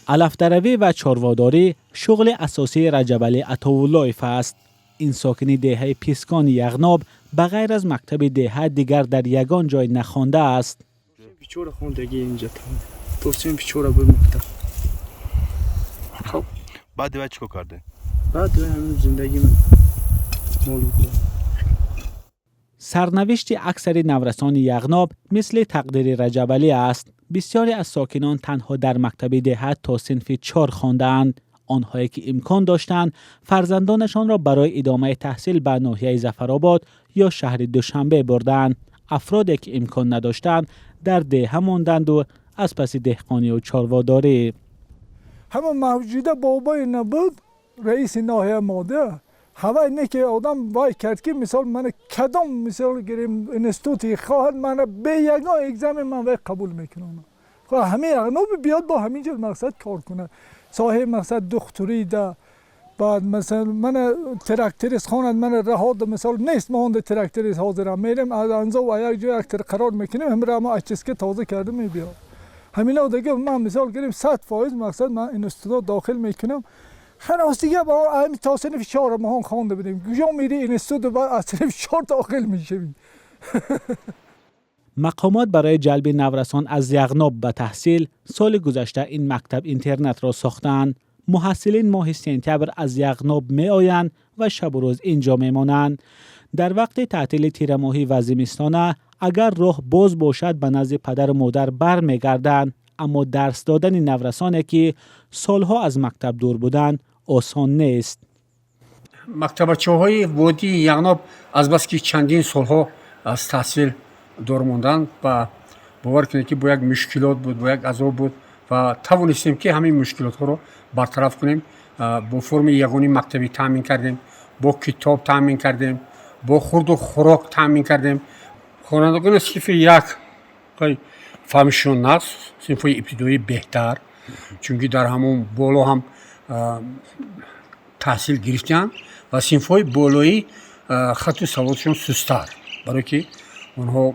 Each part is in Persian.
علفدروی و چارواداری شغل اساسی رجبعلی عطااللهیف است. این ساکن دهه پیسکان یغناب بغیر از مکتب دهه دیگر در یگان جای نخوانده است. پیچور خوندگی اینجا توصیم پیچور به مکتب. خب بعد دیگه چیکار کرده؟ بعد همین زندگی من مولود بود. سرنوشت اکثر نورسان یغناب مثل تقدیر رجبعلی است. بسیاری از ساکنان تنها در مکتب دهه تا صنف 4 خواندند. آنهایی که امکان داشتند فرزندانشان را برای ادامه تحصیل به ناحیه ظفرآباد یا شهر دوشنبه بردند. افرادی که امکان نداشتند در دهه ماندند و از پس دهقانی و چارواداری. همه موجوده بابای نبود رئیس ناحیه ماده. همه اینه که آدم وای کرد که مثال من کدام مثال گیریم انستیتوتی خواهد من به یگان اگزم من وای قبول میکنم. خب همه یغناب بیاد با همینجور مقصد کار کنه. صاحب مقصد دکتری ده. بعد مثلا من تراکتوریست خواند من رهاد مثال نیست ما اون تراکتوریست حاضرم میرم از انزا و یک جای قرار میکنیم همراه ما اچ اس که تازه کرده میبیاد. همینا دیگه من مثال گیریم 100% مقصد من انستیتوت داخل میکنم. خلاص دیگه با همین تا صنف 4 ما خوانده بودیم. کجا میری انستیتوت بعد از صنف 4 داخل میشوی. مقامات برای جلب نورسان از یغناب به تحصیل سال گذشته این مکتب اینترنت را ساختند. محصلین ماه سپتامبر از یغناب می آیند و شب و روز اینجا می مانند. در وقت تعطیل تیر ماهی و زمستانه اگر راه باز باشد به نزد پدر و مادر برمیگردند، اما درس دادن نورسانی که سالها از مکتب دور بودند آسان نیست. مکتبچه‌های وادی یغناب از بس که چندین سالها از تحصیل دور موندند و باور کنید که با یک مشکلات بود، با یک عذاب بود و توانستیم که همین مشکلات ها رو برطرف کنیم. با فرم یگانی مکتبی تامین کردیم، با کتاب تامین کردیم، با خورد و خوراک تامین کردیم. خوانندگان صنف 1 فهمشون نقص، صنف ابتدایی بهتر، چون در همون بالا هم تحصیل گرفتن و صنف‌های بالایی خط سوادشون سست‌تر، برای که اونها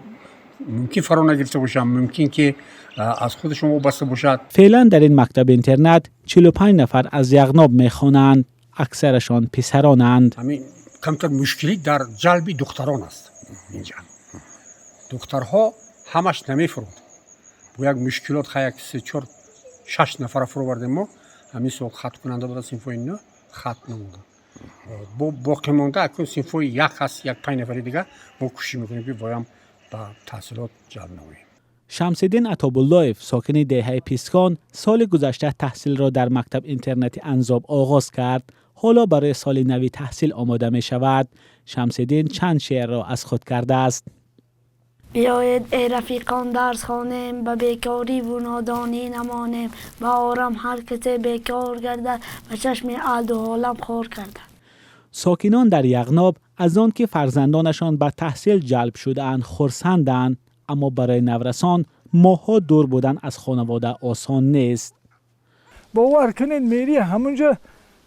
ممکن فرا نگرفته باشن، ممکن که از خودشون وابسته باشد. فعلا در این مکتب اینترنت 45 نفر از یغناب میخوانند. اکثرشان پسرانند. همین کمتر مشکلی در جلب دختران است. اینجا دخترها همش نمیفروند. با یک مشکلات خیلی 3 4 6 نفر فرو بردیم ما. همین سال خط کننده بود صنف 9 خط نموند. با باقی مونده اکنون صنف 1 هست، یک 5 نفر دیگه ما کوشش میکنیم که بایم به تحصیلات جلب نماییم. شمس‌الدین عطااللهیف ساکن دهه پیسکان سال گذشته تحصیل را در مکتب اینترنتی انزاب آغاز کرد. حالا برای سال نوی تحصیل آماده می شود. شمس‌الدین چند شعر را از خود کرده است. بیایید ای رفیقان درس خوانیم، به بیکاری و نادانی نمانیم، به آرام هر کسی بیکار گردد، به چشم اهل و عالم خور گردد. ساکنان در یغناب از آن که فرزندانشان به تحصیل جلب شده‌اند خرسندند، اما برای نورسان ماها دور بودن از خانواده آسان نیست. باور کنین میری همونجا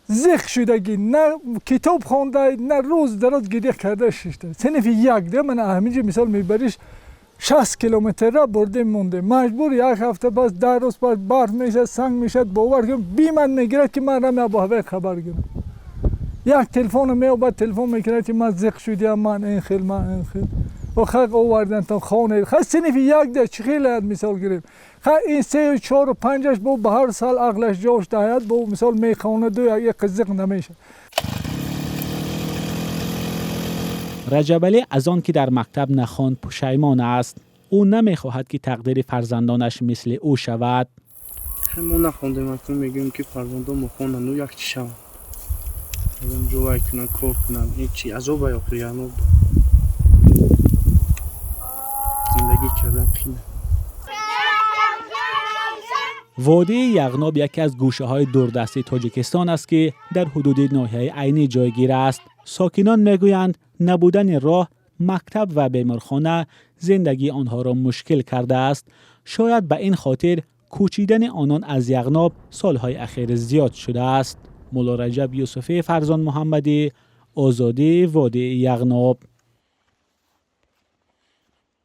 زخ شدگی، نه کتاب خوانده، نه روز دراز گریه کرده شده. صنف 1 ده من همینجا مثال میبریش 60 کیلومتر را برده مونده. مجبور 1 هفته باز 10 روز باز برف میشه، سنگ میشه. باور کن بی من میگیره که من را با هوا خبر گیرم. یک تلفن میوبد تلفن میکنه که من زخ شدم، من این خیل من این خیل. و خلق آوردن تا خانه. خیلی صنف 1 ده چه خیلی مثال گیریم. این 3 و 4 و 5 با به هر سال عقلش جوش دهد با مثال میخونه دو یک قزق نمیشه. رجبعلی از آن که در مکتب نخواند پشیمان است. او نمیخواهد که تقدیر فرزندانش مثل او شود. ما نخوندیم اکنون میگیم که فرزندان مخوندن و یک چی شود. میگم جوای کنن کار کنن این چی عذاب یا یغناب زندگی کردن خیلی. وادی یغناب یکی از گوشه‌های دوردستی تاجیکستان است که در حدود ناحیه عینی جایگیر است. ساکنان میگویند نبودن راه، مکتب و بیمارخانه زندگی آنها را مشکل کرده است. شاید به این خاطر کوچیدن آنان از یغناب سالهای اخیر زیاد شده است. مولا رجب یوسفی فرزان محمدی، آزادی وادی یغناب.